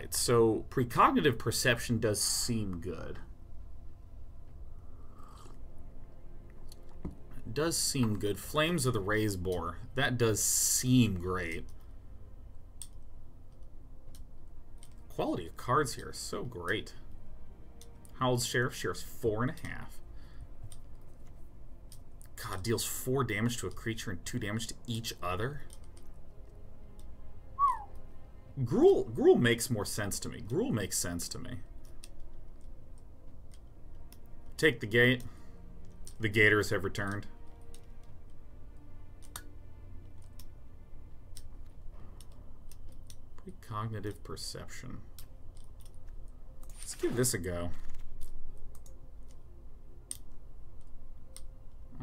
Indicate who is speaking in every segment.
Speaker 1: Alright, so precognitive perception does seem good. It does seem good. Flames of the Raise Boar. That does seem great. Quality of cards here is so great. Howl's Sheriff. Sheriff's 4.5. God, deals 4 damage to a creature and 2 damage to each other. Gruul makes more sense to me. Gruul makes sense to me. Take the gate. The Gators have returned. Precognitive perception. Let's give this a go.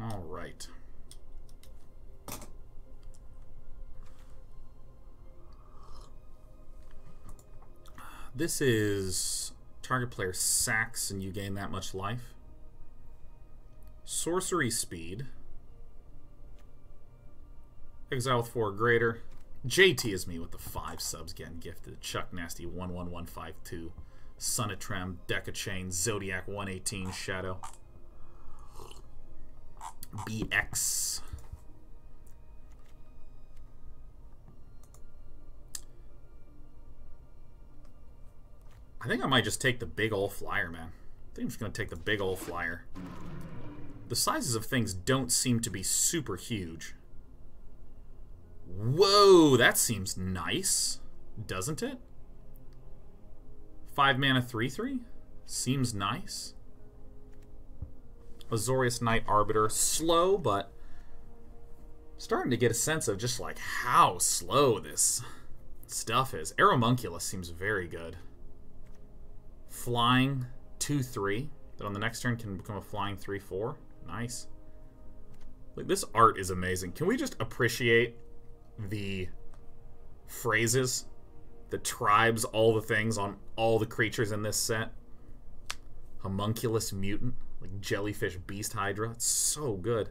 Speaker 1: All right. This is target player sacks and you gain that much life. Sorcery speed. Exile with 4 or greater. JT is me with the 5 subs getting gifted. Chuck Nasty 11152. Son of Trem, Deca Chain, Zodiac 118, Shadow. BX. I think I might just take the big ol' flyer, man. I think I'm just going to take the big ol' flyer. The sizes of things don't seem to be super huge. Whoa, that seems nice, doesn't it? 5 mana 3/3? Seems nice. Azorius Knight Arbiter. Slow, but starting to get a sense of just like how slow this stuff is. Aeromunculus seems very good. Flying 2/3 that on the next turn can become a flying 3/4. Nice. Like, this art is amazing. Can we just appreciate the phrases, the tribes, all the things on all the creatures in this set? Homunculus Mutant, like Jellyfish Beast Hydra. It's so good.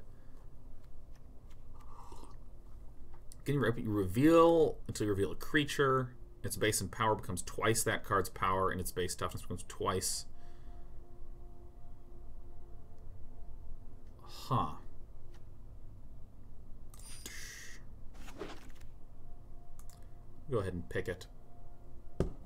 Speaker 1: Can you reveal until you reveal a creature? Its base and power becomes twice that card's power, and its base toughness becomes twice. Huh. Go ahead and pick it.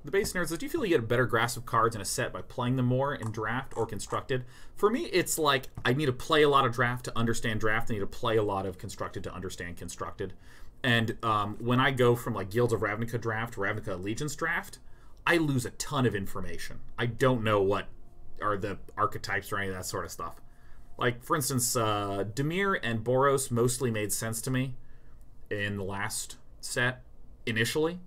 Speaker 1: The base nerds, do you feel you get a better grasp of cards in a set by playing them more in draft or constructed? For me, it's like I need to play a lot of draft to understand draft. I need to play a lot of constructed to understand constructed. And when I go from like Guilds of Ravnica draft to Ravnica Allegiance draft, I lose a ton of information. I don't know what are the archetypes or any of that sort of stuff. Like, for instance, Dimir and Boros mostly made sense to me in the last set initially.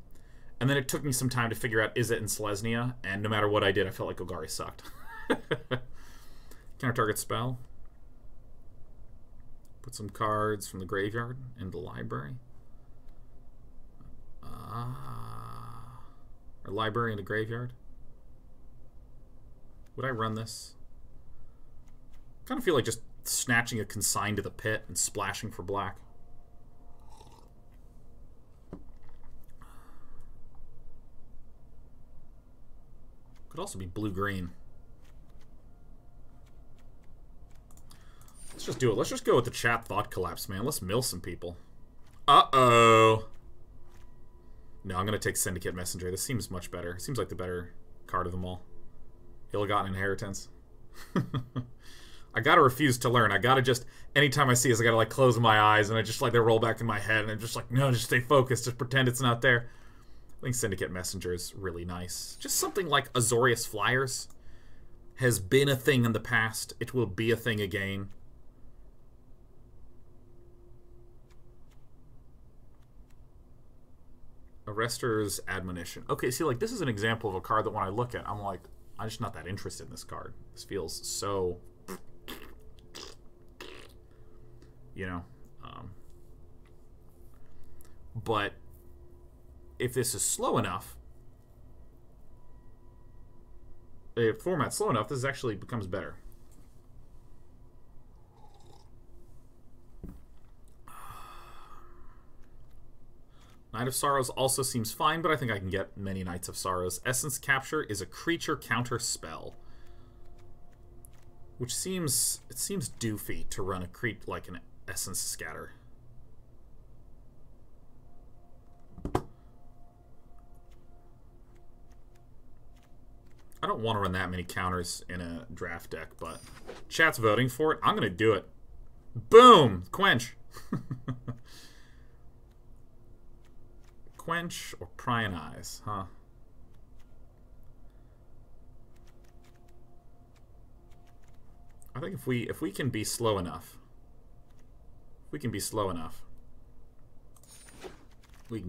Speaker 1: And then it took me some time to figure out Izzet and Selesnya, and no matter what I did, I felt like Golgari sucked. Counter target spell. Put some cards from the graveyard into the library. Or library into graveyard. Would I run this? Kind of feel like just snatching a consign to the pit and splashing for black. Could also be blue-green. Let's just do it. Let's just go with the chat thought collapse, man. Let's mill some people. Uh-oh. No, I'm going to take Syndicate Messenger. This seems much better. It seems like the better card of them all. Ill-Gotten Inheritance. I gotta refuse to learn. I gotta just, anytime I see this, I gotta like close my eyes and I just like they roll back in my head and I'm just like, no, just stay focused. Just pretend it's not there. I think Syndicate Messenger is really nice. Just something like Azorius Flyers has been a thing in the past. It will be a thing again. Arrester's Admonition. Okay, see, like, this is an example of a card that when I look at, I'm like, I'm just not that interested in this card. This feels so, you know. But if this is slow enough, if format's slow enough, this actually becomes better. Knight of Sorrows also seems fine, but I think I can get many Knights of Sorrows. Essence Capture is a creature counter spell, which seems doofy to run a like an Essence Scatter. I don't want to run that many counters in a draft deck, but chat's voting for it. I'm going to do it. Boom! Quench. Quench or Prying Eyes, huh? I think if we can be slow enough, we can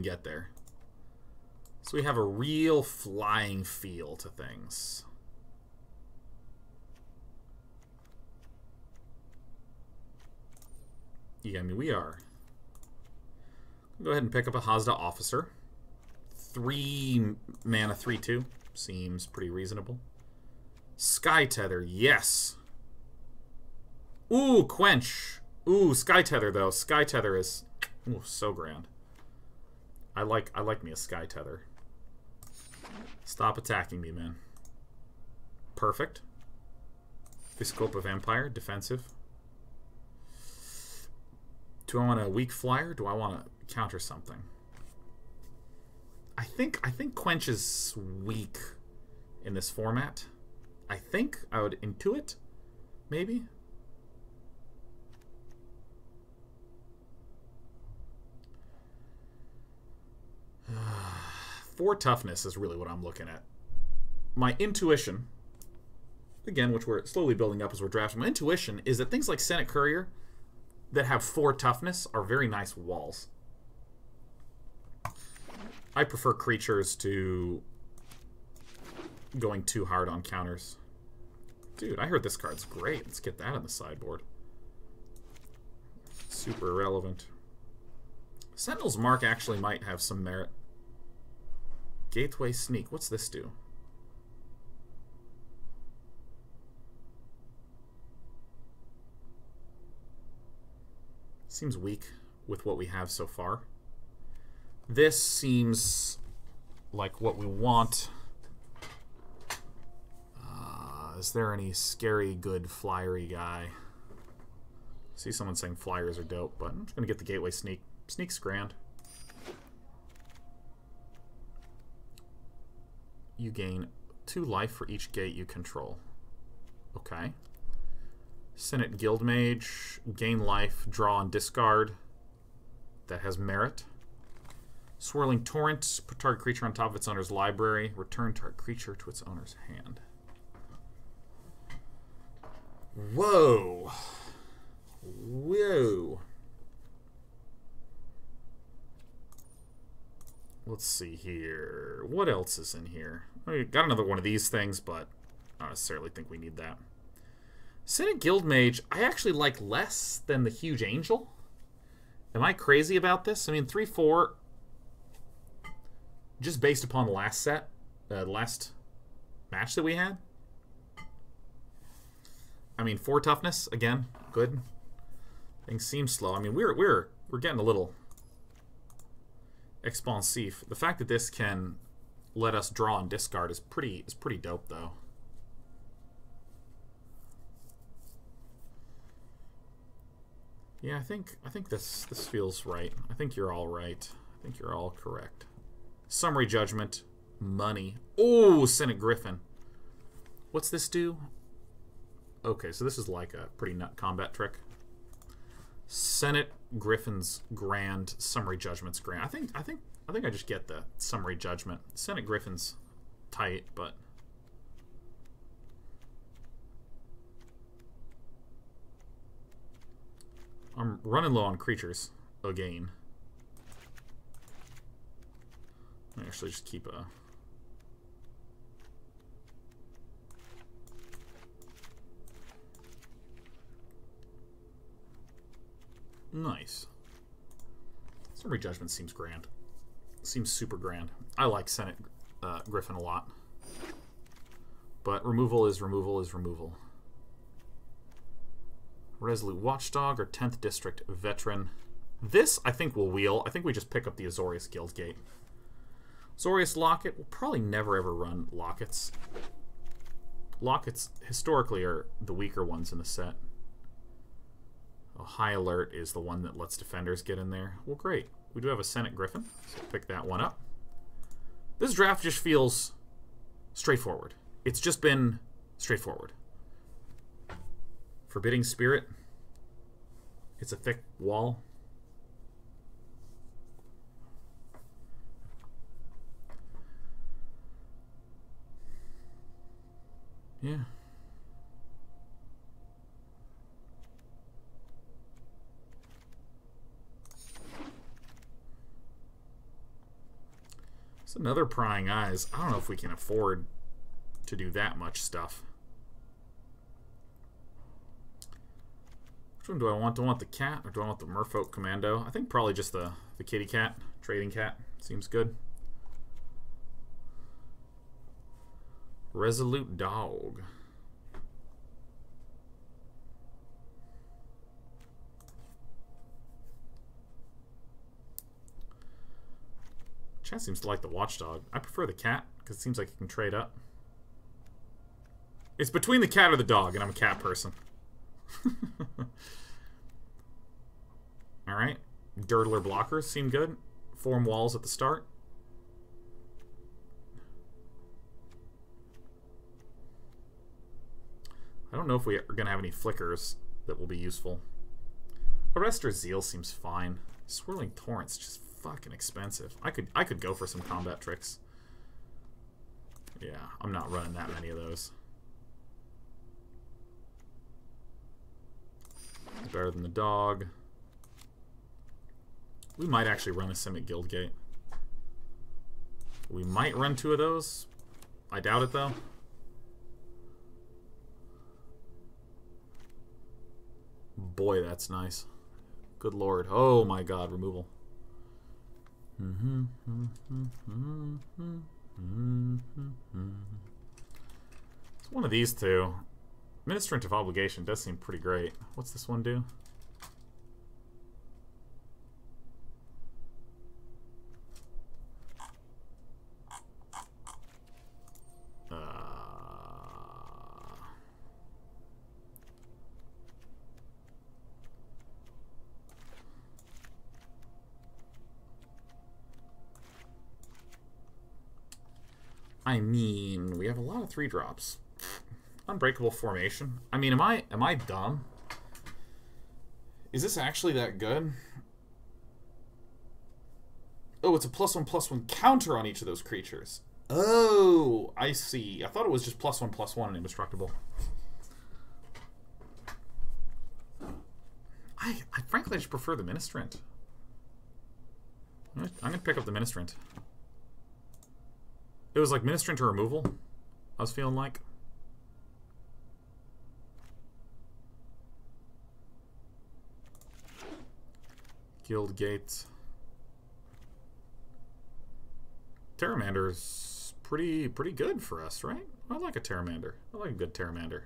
Speaker 1: get there. So we have a real flying feel to things. Yeah, I mean, we are. Go ahead and pick up a Hazda Officer. 3 mana, 3/2. Seems pretty reasonable. Sky Tether, yes. Ooh, Quench. Ooh, Sky Tether, though. Sky Tether is so grand. I like me a Sky Tether. Stop attacking me, man. Perfect. Viscopa Vampire, defensive. Do I want a weak flyer? Do I want to counter something? I think Quench is weak in this format. I think I would intuit, maybe. Four toughness is really what I'm looking at. My intuition, again, which we're slowly building up as we're drafting, my intuition is that things like Senate Courier that have 4 toughness are very nice walls. I prefer creatures to going too hard on counters. Dude, I heard this card's great. Let's get that on the sideboard. Super irrelevant. Sentinel's Mark actually might have some merit. Gateway Sneak. What's this do? Seems weak with what we have so far. This seems like what we want. Is there any scary, good, flyery guy? I see someone saying flyers are dope, but I'm just going to get the Gateway Sneak. Sneak's grand. You gain 2 life for each gate you control. Okay. Senate Guildmage, gain life, draw and discard. That has merit. Swirling Torrent, put target creature on top of its owner's library. Return target creature to its owner's hand. Whoa. Whoa. Let's see here. What else is in here? We got another one of these things, but I don't necessarily think we need that. Senate Guildmage, I actually like less than the Huge Angel. Am I crazy about this? I mean, 3/4, just based upon the last set, the last match that we had. I mean, 4 toughness, again, good. Things seem slow. I mean, we're getting a little expansif. The fact that this can let us draw and discard is pretty dope, though. Yeah, I think this feels right. I think you're all right. I think you're all correct. Summary Judgment, money. Oh, Senate Griffin. What's this do? Okay, so this is like a pretty nut combat trick. Senate Griffin's grand, Summary Judgment's grand. I think I just get the Summary Judgment. Senate Griffin's tight, but I'm running low on creatures again. I actually just keep a nice. Summary Judgment seems grand. Seems super grand. I like Senate Griffin a lot. But removal is removal is removal. Resolute Watchdog or 10th District Veteran. This, I think, will wheel. I think we just pick up the Azorius Guildgate. Azorius Locket. We'll probably never ever run Lockets. Lockets, historically, are the weaker ones in the set. Oh, High Alert is the one that lets defenders get in there. Well, great. We do have a Senate Griffin, so pick that one up. This draft just feels straightforward. It's just been straightforward. Forbidding Spirit. It's a thick wall. Yeah. It's another Prying Eyes. I don't know if we can afford to do that much stuff. Which one do I want? Do I want the cat or do I want the Merfolk Commando? I think probably just the kitty cat, trading cat. Seems good. Resolute Dog. Chat seems to like the Watchdog. I prefer the cat because it seems like you can trade up. It's between the cat or the dog, and I'm a cat person. Alright. Dirtler blockers seem good. Form walls at the start. I don't know if we are going to have any flickers that will be useful. Arrestor Zeal seems fine. Swirling Torrent's just fucking expensive. I could go for some combat tricks. Yeah, I'm not running that many of those. It's better than the dog. We might actually run a Simic Guildgate. We might run 2 of those. I doubt it though. Boy, that's nice. Good lord. Oh my god, removal. It's one of these two. Ministrant of Obligation does seem pretty great. What's this one do? I mean, we have a lot of 3-drops. Unbreakable Formation. I mean, am I dumb? Is this actually that good? Oh, it's a +1/+1 counter on each of those creatures. Oh, I see. I thought it was just +1/+1 and indestructible. I frankly just prefer the Ministrant. I'm gonna pick up the Ministrant. It was like Ministrant or removal, I was feeling like. Guildgate. Terramander's pretty good for us, right? I like a Terramander. I like a good Terramander.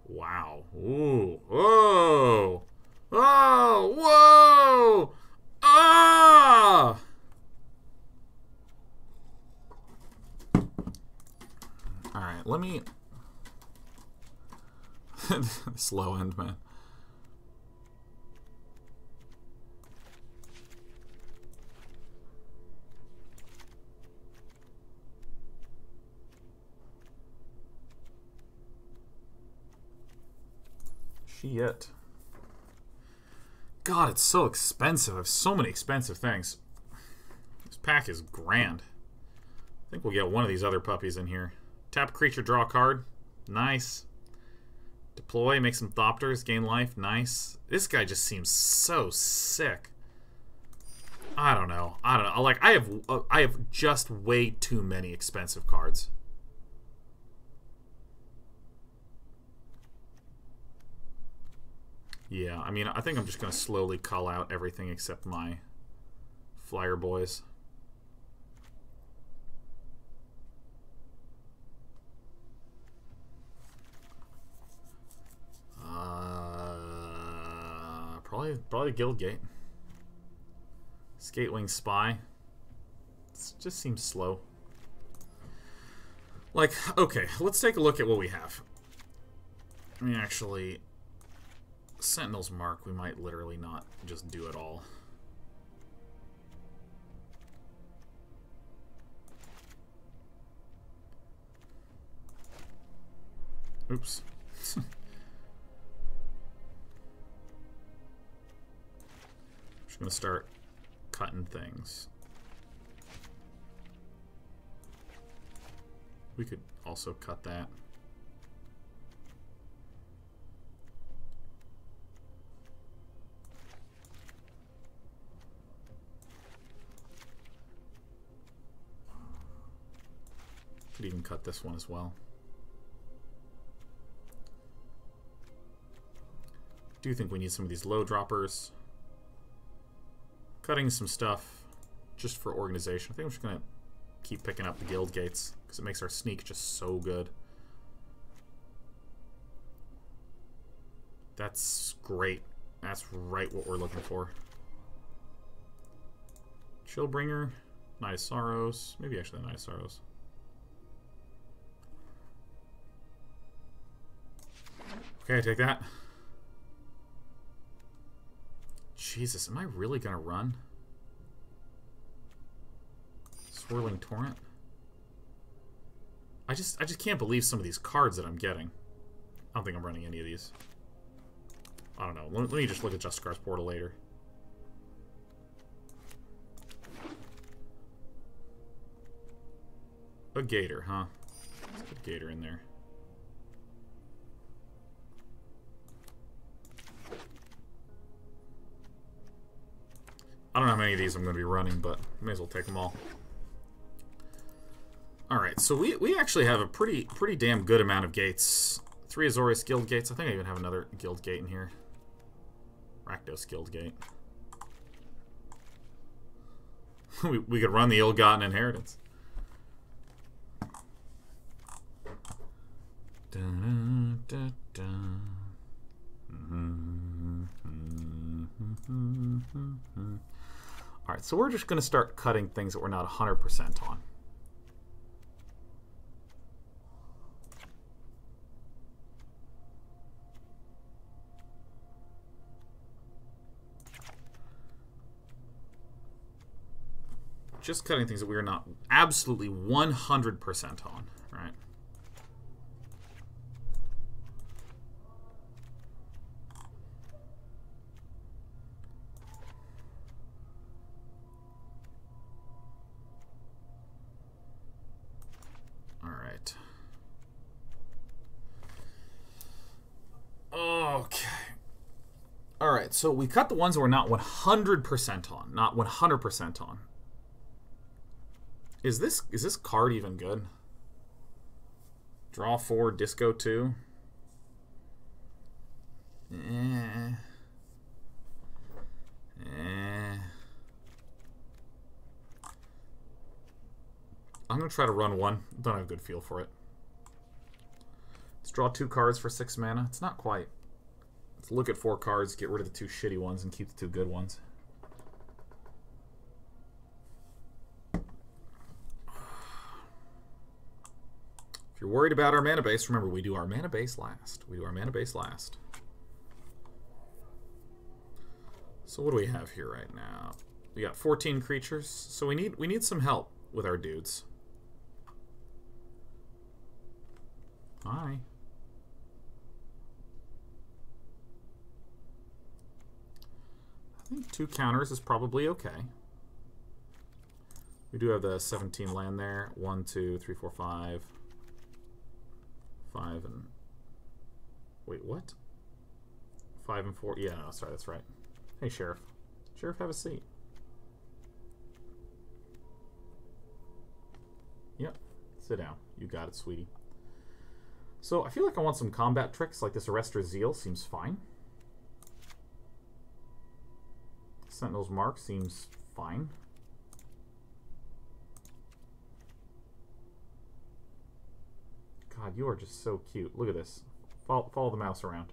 Speaker 1: Wow. Ooh. Whoa. Oh. Whoa. Ah. All right. Let me. Slow end, man. Shit. God, it's so expensive. I have so many expensive things. This pack is grand. I think we'll get one of these other puppies in here. Tap a creature, draw a card. Nice. Deploy, make some Thopters, gain life. Nice. This guy just seems so sick. I don't know. Like, I have just way too many expensive cards. Yeah, I mean, I think I'm just going to slowly cull out everything except my Flyer boys. Probably Guild Gate. Skatewing Spy. It just seems slow. Like, okay, let's take a look at what we have. I mean, actually, Sentinel's Mark, we might literally not just do it all. Oops. Just gonna start cutting things. We could also cut that. Could even cut this one as well. Do think we need some of these low droppers. Cutting some stuff just for organization. I think I'm just gonna keep picking up the guild gates because it makes our sneak just so good. That's great. That's right what we're looking for. Chillbringer, Night of Sorrows, maybe actually Night of Sorrows. Okay, take that. Jesus, am I really gonna run? Swirling Torrent? I just can't believe some of these cards that I'm getting. I don't think I'm running any of these. I don't know. Let me just look at Justicar's Portal later. A Gator, huh? Let's put Gator in there. I don't know how many of these I'm going to be running, but may as well take them all. Alright, so we actually have a pretty damn good amount of gates. 3 Azorius Guild Gates. I think I even have another Guild Gate in here. Rakdos Guild Gate. we could run the Ill-Gotten Inheritance. Dun, dun, dun, dun. Alright, so we're just going to start cutting things that we're not 100% on. Just cutting things that we are not absolutely 100% on, right? Okay. Alright, so we cut the ones that we're not 100% on. Not 100% on. Is this card even good? Draw 4, Disco 2. I'm going to try to run one. Don't have a good feel for it. Let's draw 2 cards for 6 mana. It's not quite. Let's look at 4 cards, get rid of the 2 shitty ones, and keep the 2 good ones. If you're worried about our mana base, remember, we do our mana base last. We do our mana base last. So what do we have here right now? We got 14 creatures, so we need some help with our dudes. Hi. I think 2 counters is probably okay. We do have the 17 land there. 1, 2, 3, 4, 5. 5 and... Wait, what? 5 and 4. Yeah, no, sorry, that's right. Hey, Sheriff. Sheriff, have a seat. Yep. Sit down. You got it, sweetie. So, I feel like I want some combat tricks, like this Arrestor's Zeal seems fine. Sentinel's Mark seems fine. God, you are just so cute. Look at this. Follow the mouse around.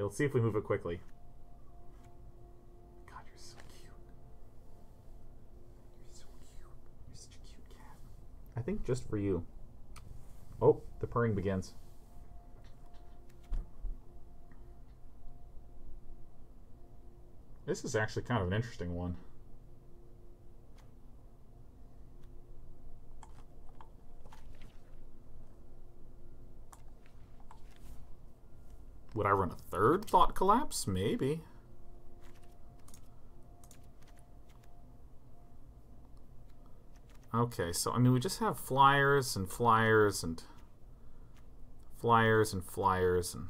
Speaker 1: Okay, let's see if we move it quickly. God, you're so cute. You're so cute. You're such a cute cat. I think just for you. Oh, the purring begins. This is actually kind of an interesting one. Would I run a third Thought Collapse? Maybe. Okay, so I mean we just have flyers and flyers and flyers and flyers and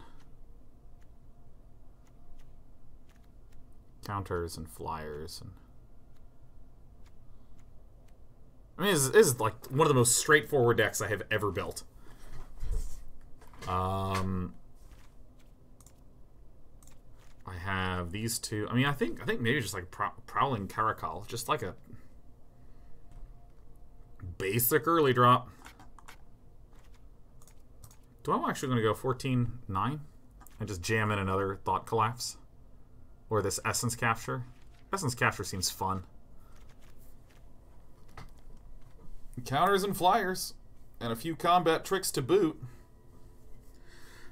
Speaker 1: counters and flyers and I mean this is like one of the most straightforward decks I have ever built. I have these two. I mean, I think maybe just like Prowling Caracal, just like a basic early drop. Do I actually going to go 14-9 and just jam in another Thought Collapse or this Essence Capture? Essence Capture seems fun. Counters and flyers and a few combat tricks to boot.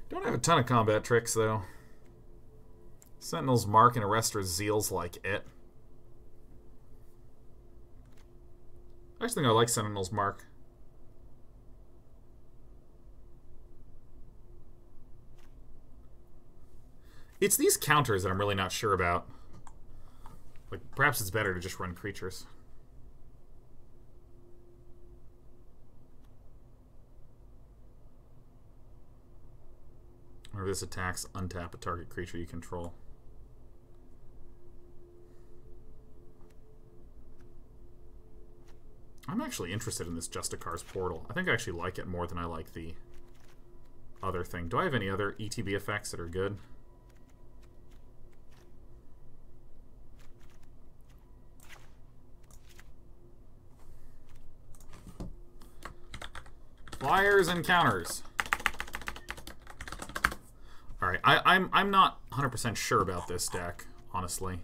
Speaker 1: Don't have a ton of combat tricks though. Sentinel's Mark and Arrestor's Zeal's like it. I actually think I like Sentinel's Mark. It's these counters that I'm really not sure about. Like, perhaps it's better to just run creatures. Or this attacks, untap a target creature you control. I'm actually interested in this Justicar's Portal. I think I actually like it more than I like the other thing. Do I have any other ETB effects that are good? Flyers and counters. Alright, I'm not 100% sure about this deck, honestly.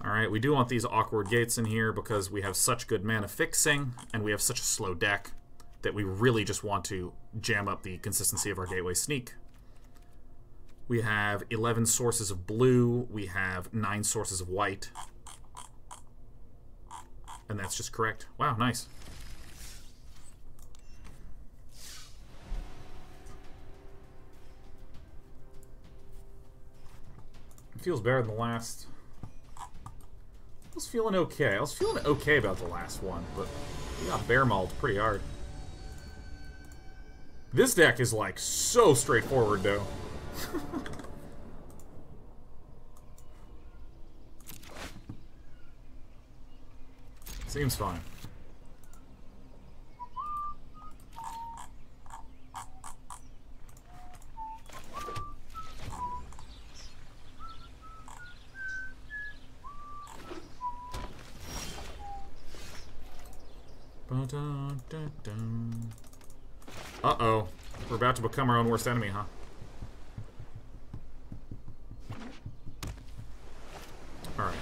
Speaker 1: Alright, we do want these awkward gates in here because we have such good mana fixing and we have such a slow deck that we really just want to jam up the consistency of our Gateway Sneak. We have 11 sources of blue, we have 9 sources of white. And that's just correct. Wow, nice. It feels better than the last. I was feeling okay. I was feeling okay about the last one, but we got bear mauled pretty hard. This deck is like so straightforward though. Seems fine. Uh-oh. We're about to become our own worst enemy, huh? Alright.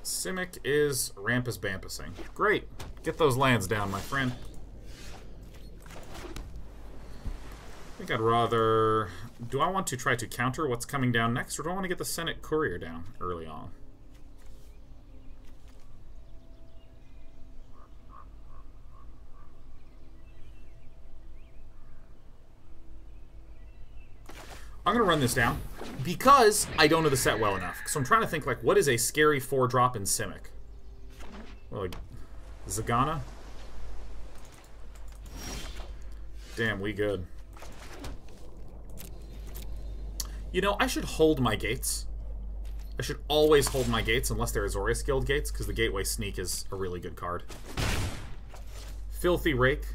Speaker 1: Simic is Rampus Bampusing. Great. Get those lands down, my friend. I think I'd rather... Do I want to try to counter what's coming down next, or do I want to get the Senate Courier down early on? I'm going to run this down because I don't know the set well enough. So I'm trying to think, like, what is a scary 4-drop in Simic? Well, like, Zagana? Damn, we good. You know, I should hold my gates. I should always hold my gates unless they're Azorius Guild gates, because the Gateway Sneak is a really good card. Filthy Rake.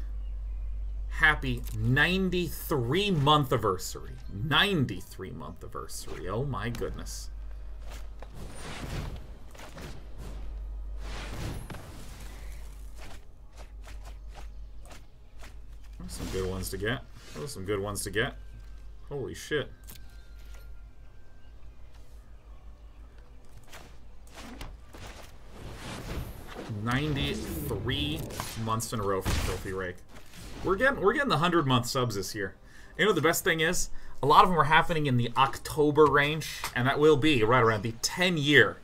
Speaker 1: Happy 93-month anniversary. 93-month anniversary. Oh my goodness. Those are some good ones to get. Those are some good ones to get. Holy shit. 93 months in a row from Filthy Rake. We're getting the 100-month subs this year. You know the best thing is, a lot of them are happening in the October range, and that will be right around the 10-year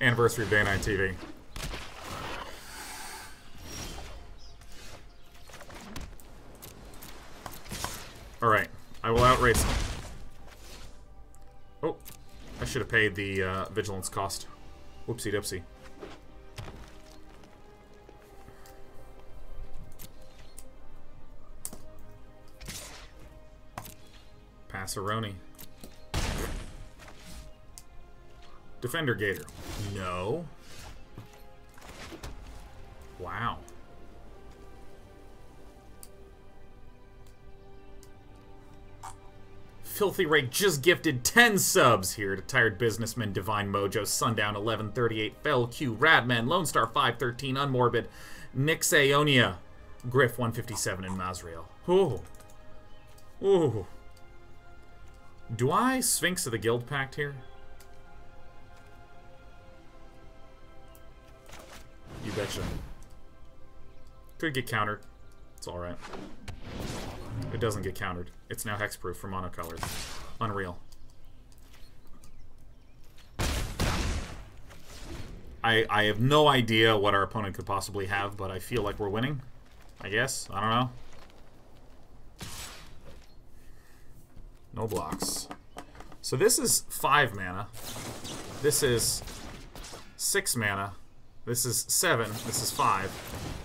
Speaker 1: anniversary of Day 9 TV. Alright, I will outrace him. Oh, I should have paid the vigilance cost. Whoopsie dipsy. Passaroni. Defender Gator. No. Wow. Filthy Rake just gifted 10 subs here to Tired Businessman, Divine Mojo, Sundown 1138, Fell Q, Radman, Lone Star 513, Unmorbid, Nix Aonia, Griff 157, and Mazriel. Ooh. Ooh. Do I Sphinx of the Guild Pact here? You betcha. Could get countered. It's alright. It doesn't get countered. It's now hexproof for monocolors. Unreal. I have no idea what our opponent could possibly have, but I feel like we're winning. I guess. I don't know. No blocks. So this is 5 mana. This is 6 mana. This is 7. This is 5.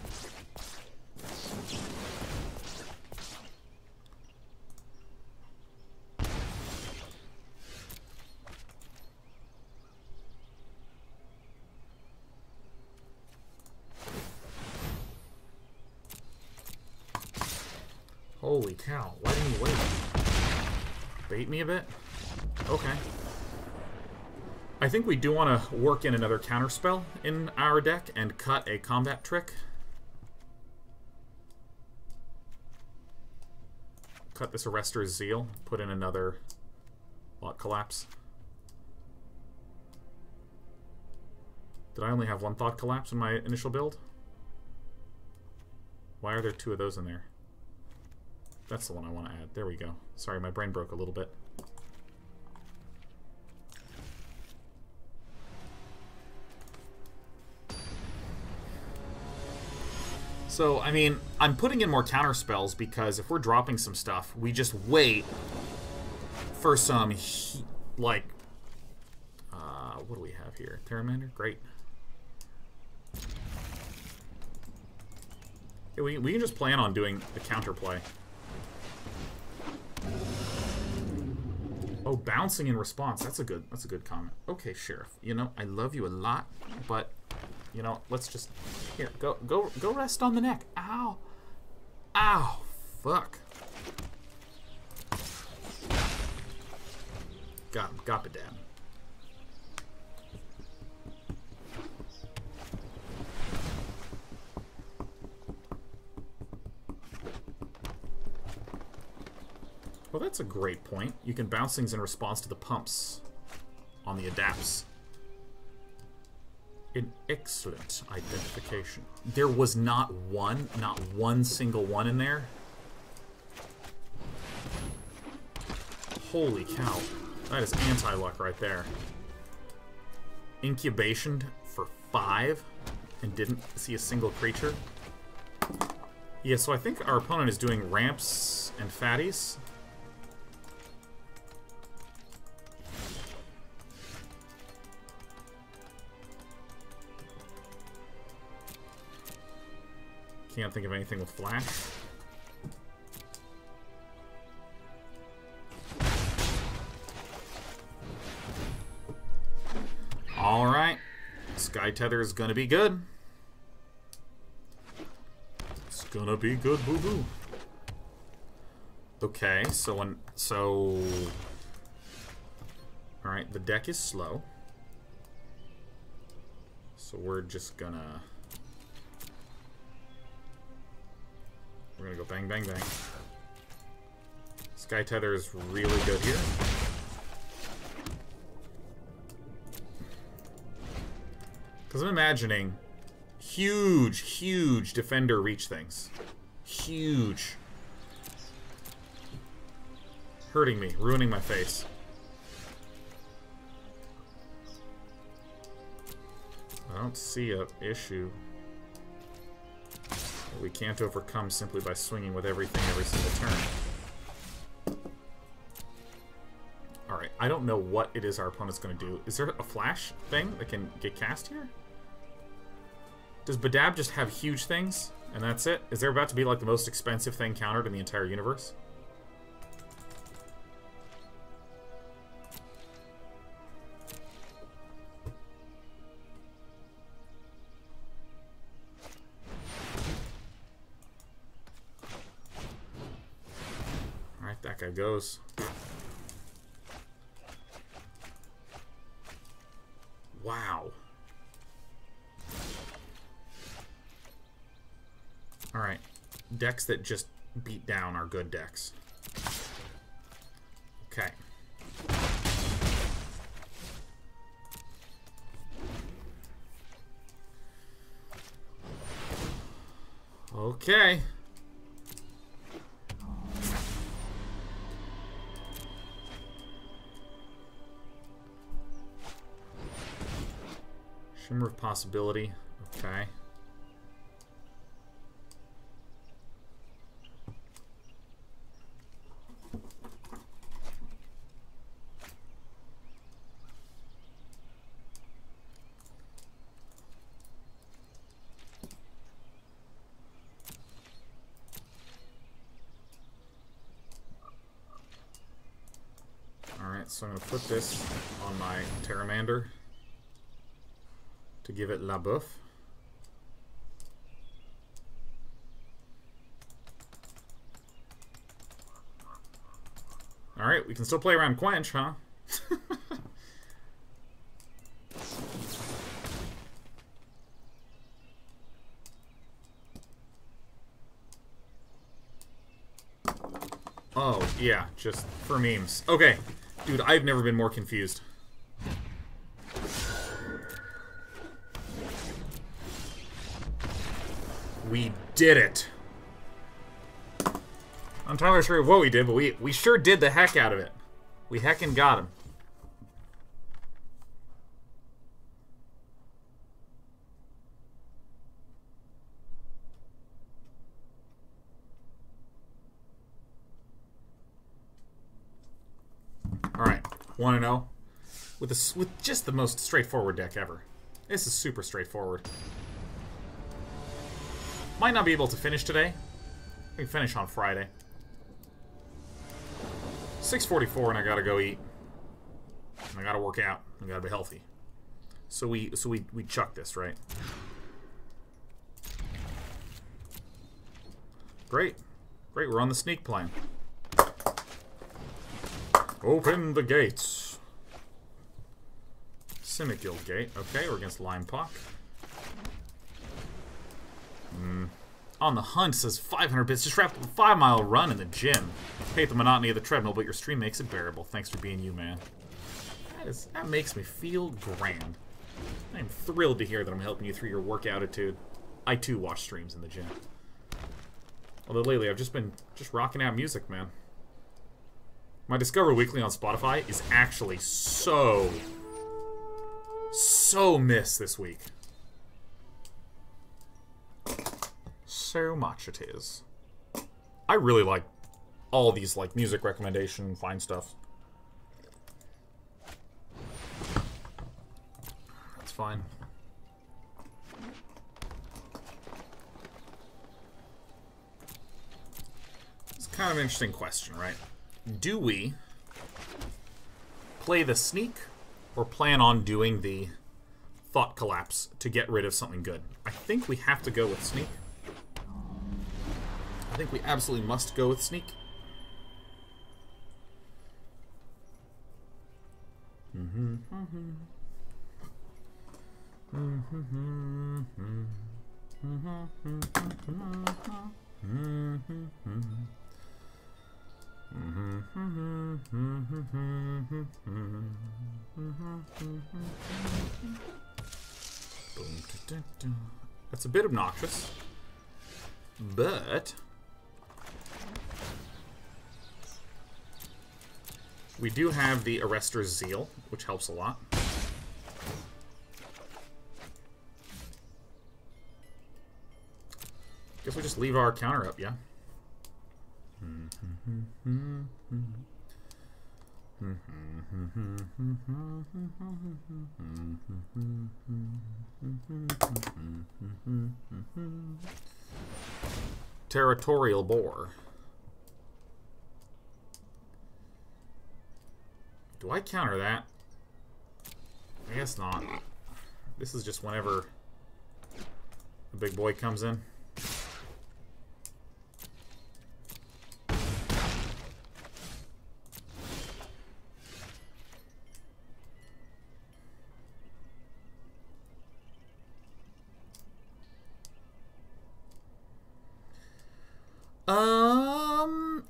Speaker 1: Holy cow, why didn't you wait? Bait me a bit? Okay. I think we do want to work in another counterspell in our deck and cut a combat trick. Cut this Arrester's Zeal, put in another Lot Collapse. Did I only have 1 Thought Collapse in my initial build? Why are there 2 of those in there? That's the one I want to add. There we go. Sorry, my brain broke a little bit. So, I mean, I'm putting in more counter spells because if we're dropping some stuff, we just wait for some, what do we have here? Terramander? Great. Yeah, we can just plan on doing the counterplay. Oh, bouncing in response. That's a good comment. Okay, Sheriff. You know, I love you a lot, but you know, let's just here, go rest on the neck. Ow. Ow. Fuck. Got him. Got the dad. Well, that's a great point. You can bounce things in response to the pumps on the adapts. An excellent identification. There was not one single one in there. Holy cow. That is anti-luck right there. Incubation for 5 and didn't see a single creature. Yeah, so I think our opponent is doing ramps and fatties. Can't think of anything with flash. Alright. Sky Tether is gonna be good. It's gonna be good, boo-boo. Okay, alright, the deck is slow. So we're just gonna... We're gonna go bang, bang, bang. Sky Tether is really good here. Because I'm imagining Huge, huge defender reach things. Huge. Hurting me, ruining my face. I don't see an issue that we can't overcome simply by swinging with everything every single turn. Alright, I don't know what it is our opponent's going to do. Is there a flash thing that can get cast here? Does Badab just have huge things, and that's it? Is there about to be like the most expensive thing countered in the entire universe? Alright, that guy goes. Wow. Alright. Decks that just beat down are good decks. Okay. Okay. Shimmer of Possibility. Okay. Alright, so I'm going to put this on my Pteramander to give it La Bouffe. Alright, we can still play around Quench, huh? Oh, yeah, just for memes. Okay, dude, I've never been more confused. We did it. I'm entirely sure of what we did, but we sure did the heck out of it. We heckin' got him. Alright, 1-0. With just the most straightforward deck ever. This is super straightforward. Might not be able to finish today. I can finish on Friday. 6:44 and I gotta go eat. And I gotta work out. I gotta be healthy. So we chuck this, right? Great. Great, we're on the sneak plan. Open the gates. Simic Guild Gate. Okay, we're against Lime Puck. On the hunt says 500 bits. Just wrapped up a 5-mile run in the gym. Hate the monotony of the treadmill, but your stream makes it bearable. Thanks for being you, man. That makes me feel grand. I'm thrilled to hear that I'm helping you through your work attitude. I too watch streams in the gym. Although lately I've just been rocking out music, man. My Discover Weekly on Spotify is actually so missed this week. So much it is. I really like all these like music recommendation fine stuff. That's fine. It's kind of an interesting question, right? Do we play the sneak or plan on doing the thought collapse to get rid of something good? I think we have to go with sneak. I think we absolutely must go with sneak. That's a bit obnoxious. But we do have the Arrester's Zeal, which helps a lot. Guess we just leave our counter up, yeah? Territorial Boar. Do I counter that? I guess not. This is just whenever the big boy comes in.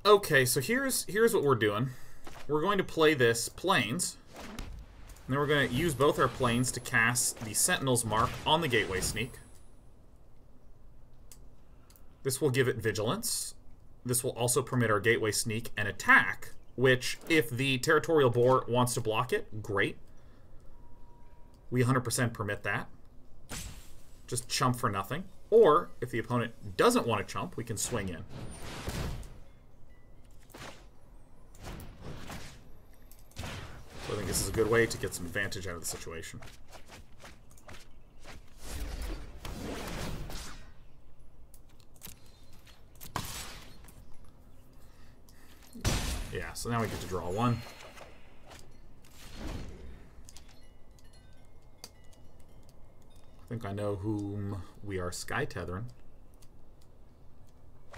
Speaker 1: Okay, so here's what we're doing. We're going to play this Plains, and then we're going to use both our Plains to cast the Sentinel's Mark on the Gateway Sneak. This will give it Vigilance. This will also permit our Gateway Sneak an attack, which, if the Territorial Boar wants to block it, great. We 100% permit that. Just chump for nothing. Or, if the opponent doesn't want to chump, we can swing in. So I think this is a good way to get some advantage out of the situation. Yeah, so now we get to draw one. I think I know whom we are sky tethering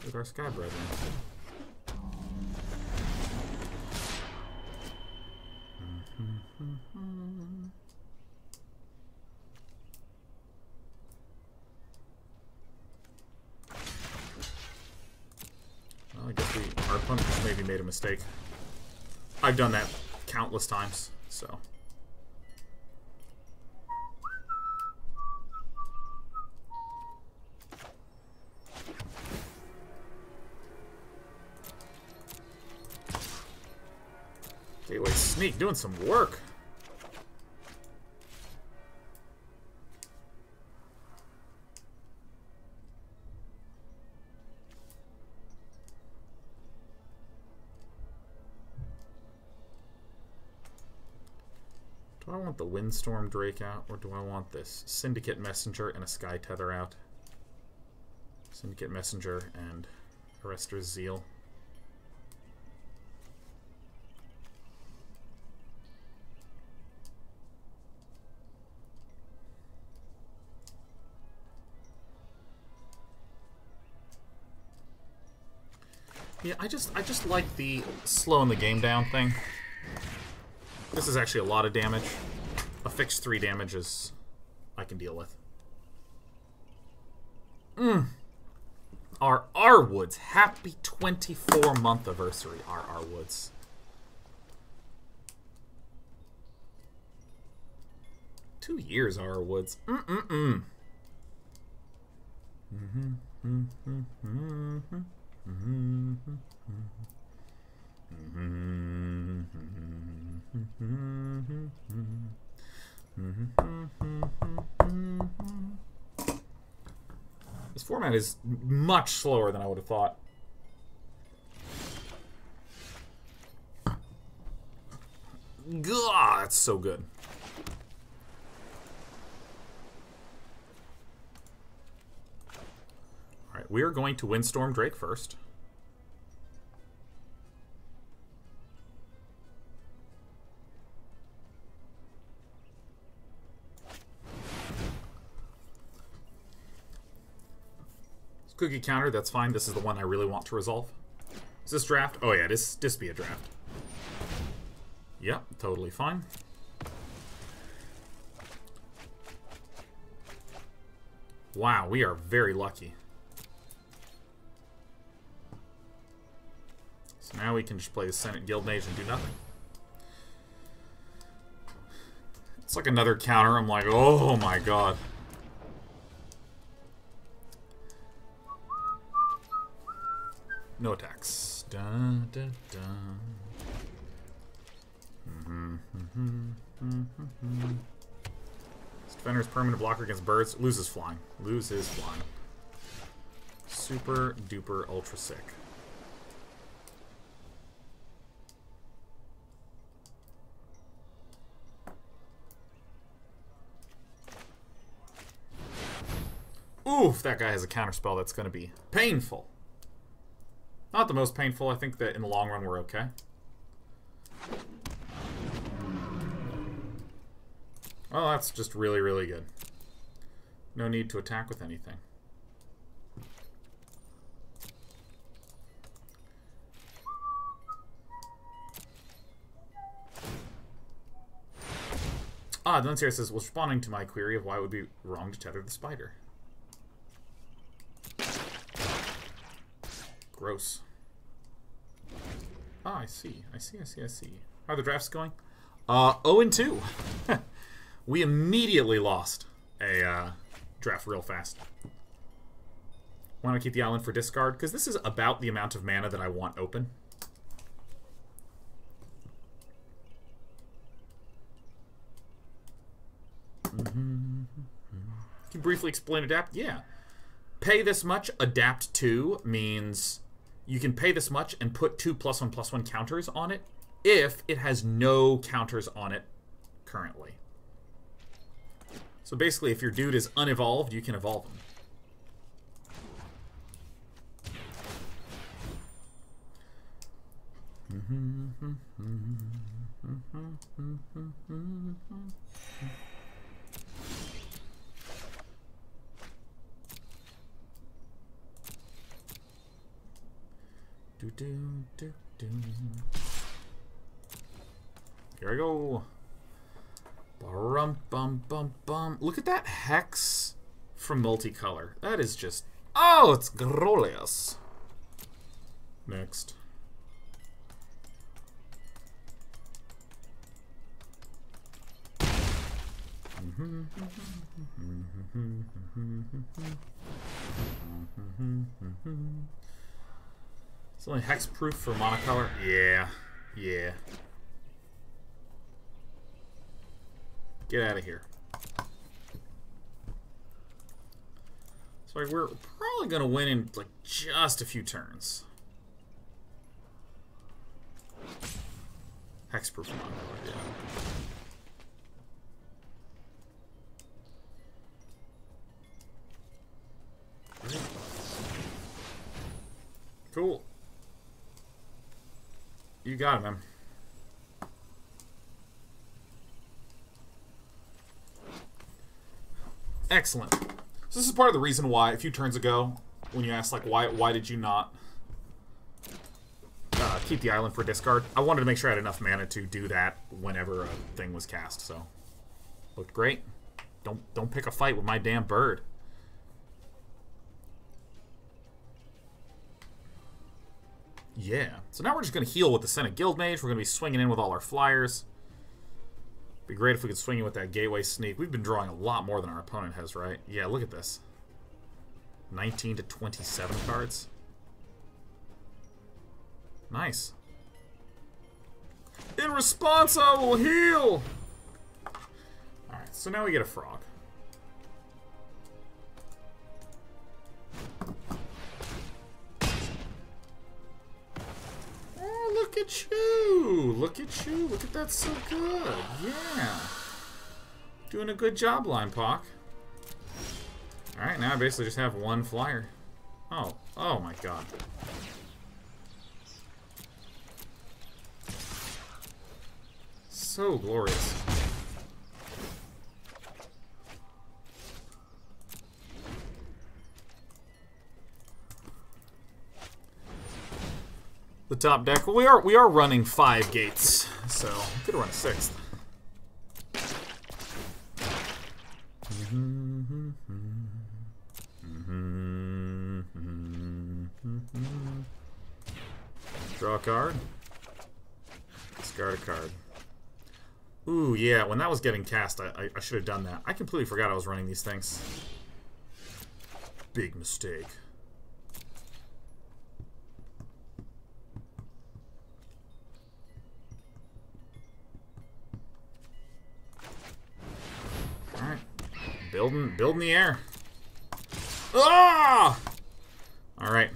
Speaker 1: with our Sky Brethren. Well, I guess our opponent maybe made a mistake. I've done that countless times, so. Gateway Sneak doing some work. Do I want the Windstorm Drake out, or do I want this Syndicate Messenger and a Sky Tether out? Syndicate Messenger and Arrester's Zeal. Yeah, I just like the slowing the game down thing. This is actually a lot of damage. A fixed 3 damage is I can deal with. Our Woods. Happy 24-month anniversary, our Woods. Two years, our Woods. This format is much slower than I would have thought. God, it's so good. Alright, we are going to Windstorm Drake first. Cookie counter, that's fine. This is the one I really want to resolve. Is this draft? Oh yeah, this be a draft. Yep, totally fine. Wow, we are very lucky. So now we can just play the Senate Guild Mage and do nothing. It's like another counter. I'm like, oh my god. No attacks. Dun, dun, dun. This defender's permanent blocker against birds. Loses flying. Loses flying. Super duper ultra sick. Oof, that guy has a counterspell that's going to be painful. Not the most painful. I think that in the long run we're okay. Oh, that's just really, really good. No need to attack with anything. Ah, Denunciator says, was responding to my query of why it would be wrong to tether the spider. Gross. Ah, I see. I see. How are the drafts going? 0-2. We immediately lost a draft real fast. Want to keep the island for discard? Because this is about the amount of mana that I want open. Can you briefly explain adapt? Yeah. Pay this much, adapt to means you can pay this much and put 2 +1/+1 counters on it if it has no counters on it currently. So basically, if your dude is unevolved, you can evolve him. Here I go. Bum. Look at that hex from multicolor. That is just... Oh, it's glorious. Next. It's only hexproof for monocolor? Yeah. Get out of here. So like, we're probably gonna win in like just a few turns. Hexproof monocolor, yeah. Cool. You got it, man. Excellent. So this is part of the reason why a few turns ago, when you asked like why did you not keep the island for discard, I wanted to make sure I had enough mana to do that whenever a thing was cast. So looked great. Don't pick a fight with my damn bird. Yeah. So now we're just going to heal with the Senate Guildmage. We're going to be swinging in with all our flyers. Be great if we could swing in with that Gateway Sneak. We've been drawing a lot more than our opponent has, right? Yeah, look at this. 19 to 27 cards. Nice. In response, I will heal! Alright, so now we get a frog. Look at you! Look at you! Look at that, so good! Yeah! Doing a good job, Line Pock. Alright, now I basically just have one flyer. Oh my god. So glorious. The top deck. Well, we are running 5 gates, so we could run a 6th. Draw a card. Discard a card. Ooh, yeah, when that was getting cast, I should have done that. I completely forgot I was running these things. Big mistake. Building the air. Ah! Alright.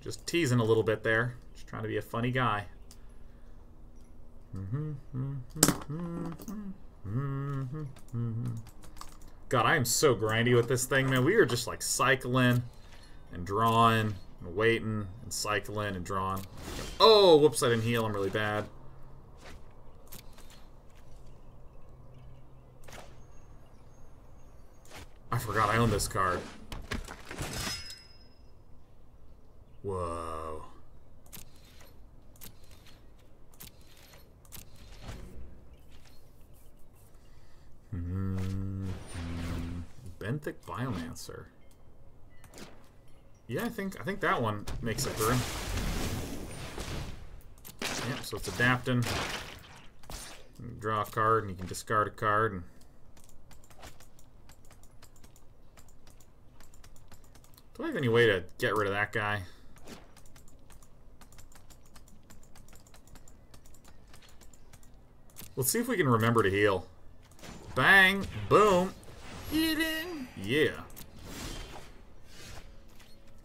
Speaker 1: Just teasing a little bit there. Just trying to be a funny guy. God, I am so grindy with this thing, man. We are just like cycling and drawing and waiting and cycling and drawing. Oh, whoops, I didn't heal. I'm really bad. I forgot I own this card. Whoa. Benthic Biomancer. Yeah, I think that one makes it through. Yep, so it's adapting. You can draw a card and you can discard a card. And do I have any way to get rid of that guy? Let's see if we can remember to heal. Bang! Boom! Eating! Yeah.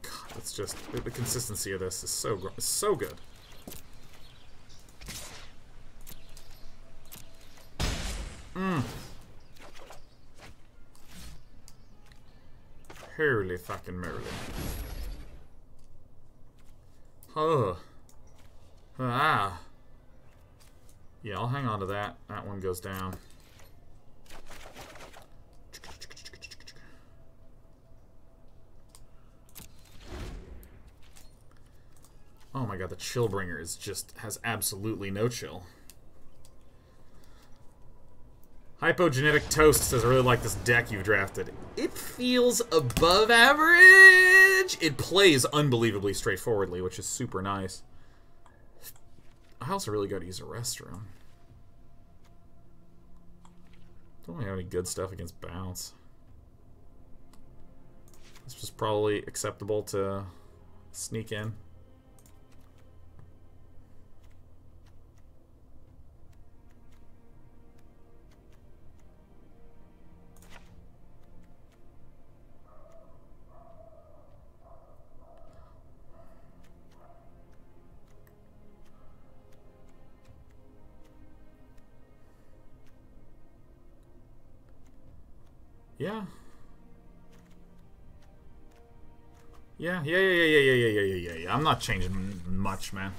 Speaker 1: God, it's just... the consistency of this is so good. Holy fucking merrily. Oh. Ah. Yeah, I'll hang on to that. That one goes down. Oh my god, the Chillbringer is just has absolutely no chill. Hypogenetic Toast says, I really like this deck you've drafted. It feels above average! It plays unbelievably straightforwardly, which is super nice. I also really got to use a restroom. Don't really have any good stuff against bounce. This was probably acceptable to sneak in. Yeah. Yeah. I'm not changing much, man.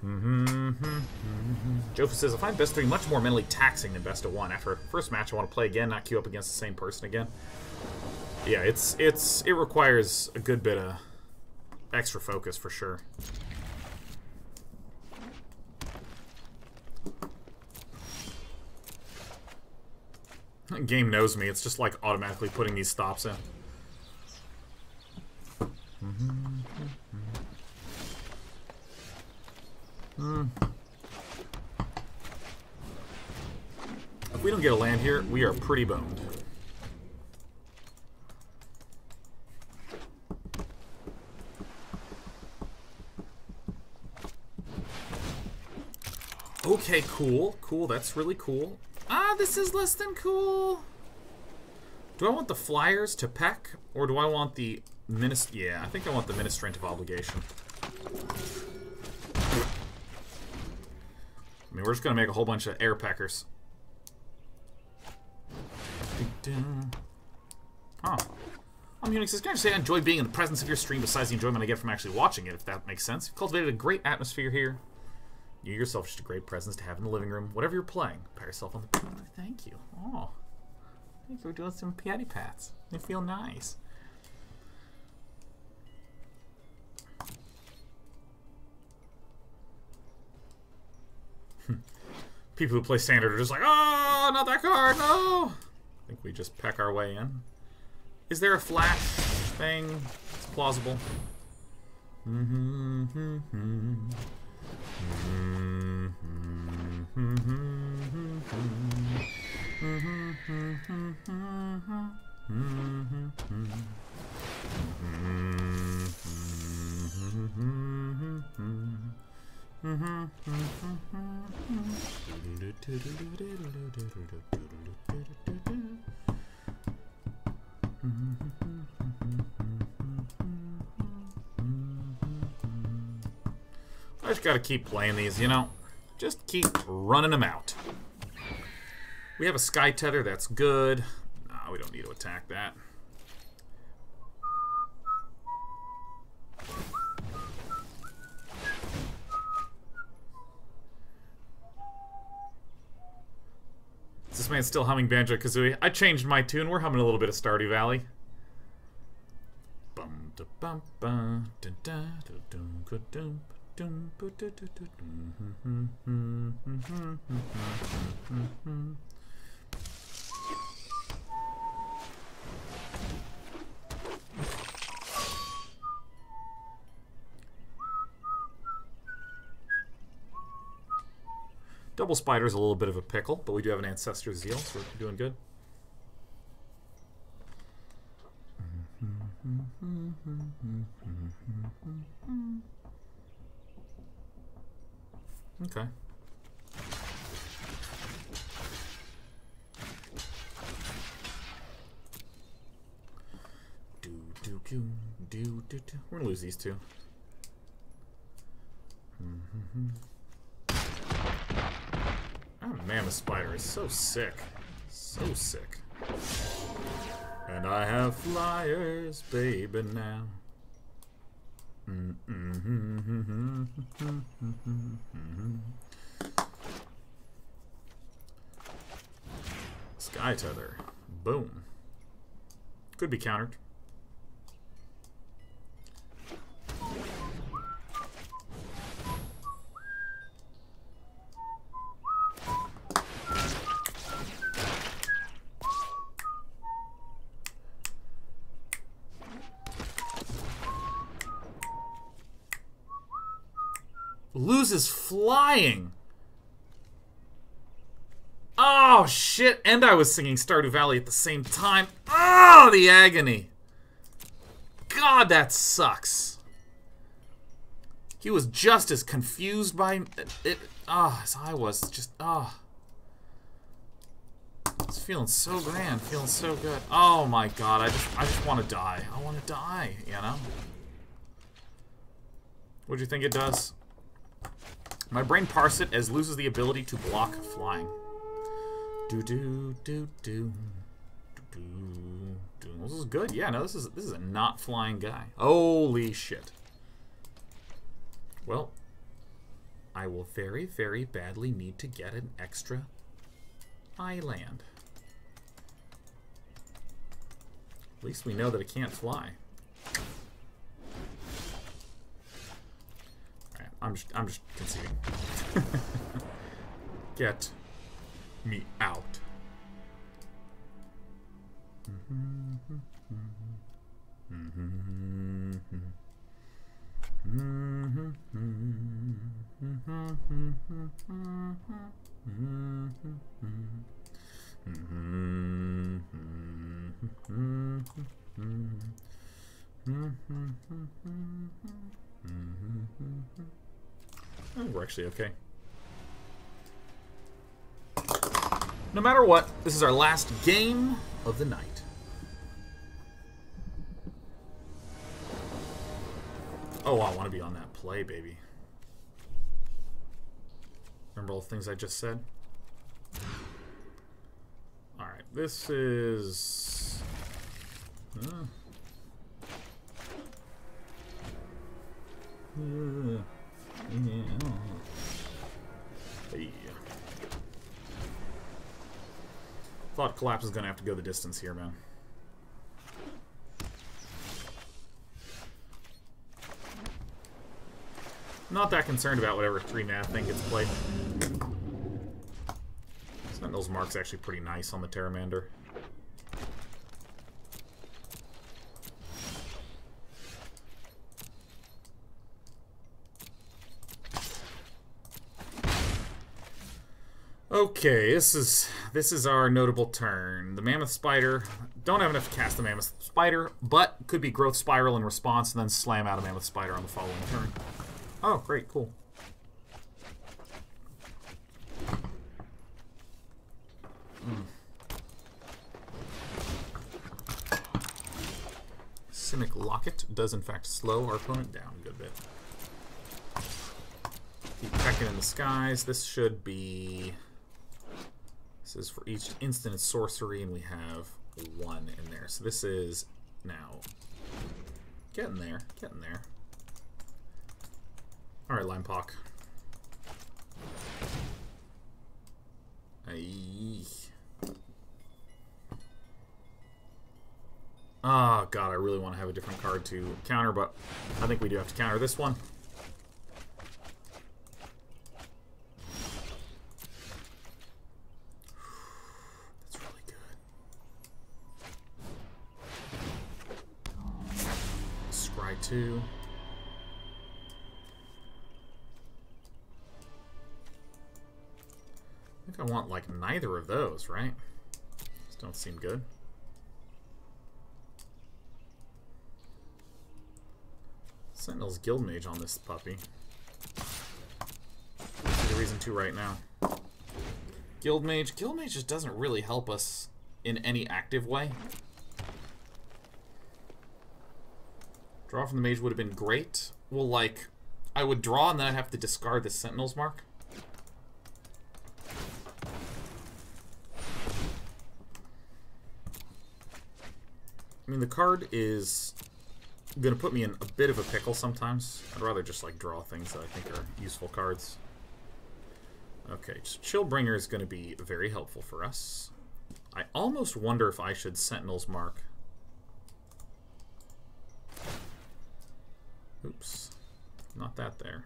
Speaker 1: Jofa says, I find best 3 much more mentally taxing than best of 1. After a first match, I want to play again, not queue up against the same person again. Yeah, it requires a good bit of extra focus for sure. Game knows me. It's just like automatically putting these stops in. If we don't get a land here, we are pretty boned. Okay, cool. Cool, that's really cool. Ah, this is less than cool. Do I want the Flyers to peck, or do I want the Yeah, I think I want the Ministrant of Obligation. I mean, we're just gonna make a whole bunch of air peckers. Huh. Munich says, can I just say I enjoy being in the presence of your stream besides the enjoyment I get from actually watching it, if that makes sense. You've cultivated a great atmosphere here. You yourself are just a great presence to have in the living room. Whatever you're playing, pat yourself on the... Thank you. Oh. Thank you for doing some patty pats. They feel nice. People who play standard are just like, oh, not that card, no! I think we just peck our way in. Is there a flash thing? It's plausible. I just gotta keep playing these, you know? Just keep running them out. We have a Sky Tether, that's good. No, we don't need to attack that. Is this man still humming Banjo-Kazooie? I changed my tune. We're humming a little bit of Stardew Valley. Double Spider's a little bit of a pickle, but we do have an Ancestor Zeal, so we're doing good. Okay. We're gonna lose these two. Oh, Mammoth Spider is so sick. So sick. And I have flyers, baby, now. Sky Tether. Boom. Could be countered. Loses flying. Oh, shit. And I was singing Stardew Valley at the same time. Oh, the agony. God, that sucks. He was just as confused by it as I was. Just, I was feeling so grand, feeling so good. Oh my god, I just want to die. I want to die, you know? What do you think it does? My brain parsed it as loses the ability to block flying. This is good. Yeah, no, this is a not flying guy. Holy shit. Well, I will very, very badly need to get an extra island. At least we know that it can't fly. I'm just conceding. Get me out. Oh, we're actually okay. No matter what, this is our last game of the night. Oh, I want to be on that play, baby. Remember all the things I just said? Alright, this is... Hey. Thought Collapse is gonna have to go the distance here, man. Not that concerned about whatever 3-mana thing gets played. Sentinel's Mark's actually pretty nice on the Terramander. Okay, this is our notable turn. The Mammoth Spider. Don't have enough to cast the Mammoth Spider, but could be Growth Spiral in response and then slam out a Mammoth Spider on the following turn. Oh, great, cool. Cynic Locket does in fact slow our opponent down a good bit. Keep checking in the skies. This should be... This is for each instant and sorcery, and we have 1 in there. So this is now getting there, getting there. All right, Limepock. Oh, God, I really want to have a different card to counter, but I think we do have to counter this one. That's really good. Scry 2. I think I want, like, neither of those, right? These don't seem good. Sentinel's Guildmage on this puppy. There's a reason to right now. Guildmage. Guildmage just doesn't really help us in any active way. Draw from the mage would have been great. Well, like, I would draw and then I'd have to discard the Sentinel's Mark. I mean, the card is going to put me in a bit of a pickle sometimes. I'd rather just, like, draw things that I think are useful cards. Okay, Chillbringer is going to be very helpful for us. I almost wonder if I should Sentinel's Mark. Oops. Not that there.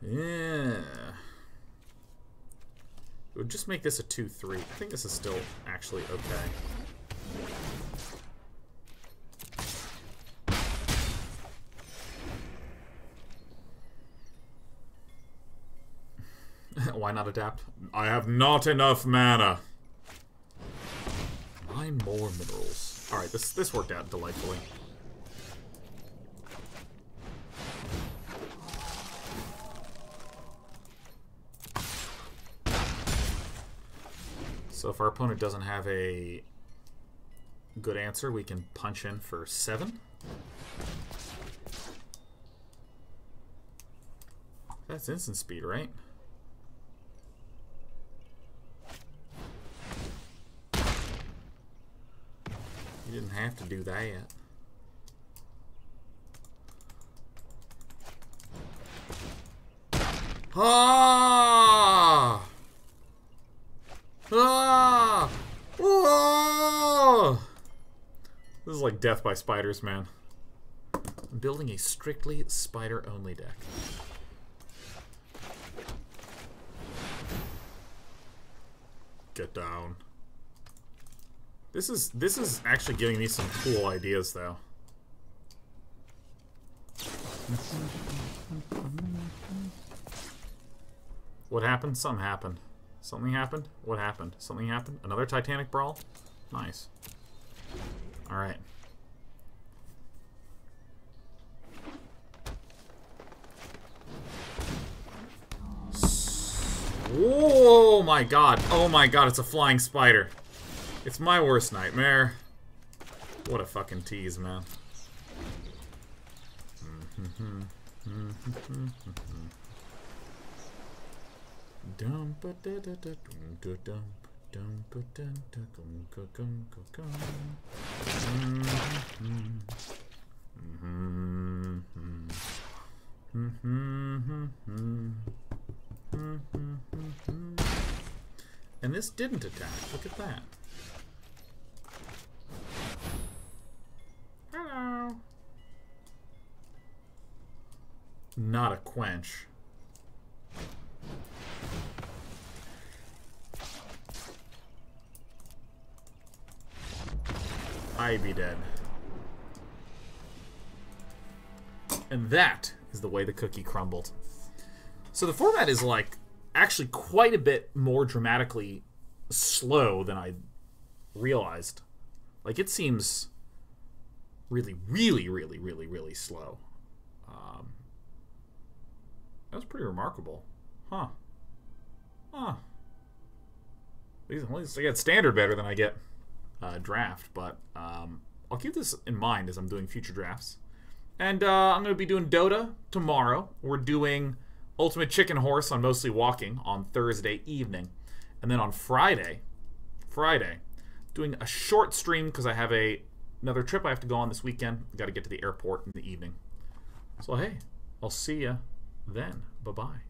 Speaker 1: Yeah. It would just make this a 2-3. I think this is still actually okay. Why not adapt? I have not enough mana. 9 more minerals. Alright, this worked out delightfully. So if our opponent doesn't have a good answer, we can punch in for 7. That's instant speed, right? You didn't have to do that. Ah! Ah! Oh! This is like death by spiders, man. I'm building a strictly spider-only deck. Get down. This is actually giving me some cool ideas, though. What happened? Something happened. Something happened? What happened? Something happened? Another Titanic Brawl? Nice. Alright. Oh my god. Oh my god, it's a flying spider. It's my worst nightmare. What a fucking tease, man. And this didn't attack. Look at that. Hello. Not a quench. I'd be dead. And that is the way the cookie crumbled. So the format is like actually quite a bit more dramatically slow than I realized. Like it seems really, really, really, really, really slow. That was pretty remarkable. Huh. Huh. At least I get standard better than I get draft, but I'll keep this in mind as I'm doing future drafts. And I'm going to be doing Dota tomorrow. We're doing Ultimate Chicken Horse on Mostly Walking on Thursday evening. And then on Friday, doing a short stream because I have another trip I have to go on this weekend. Got to get to the airport in the evening. So, hey, I'll see you then. Bye-bye.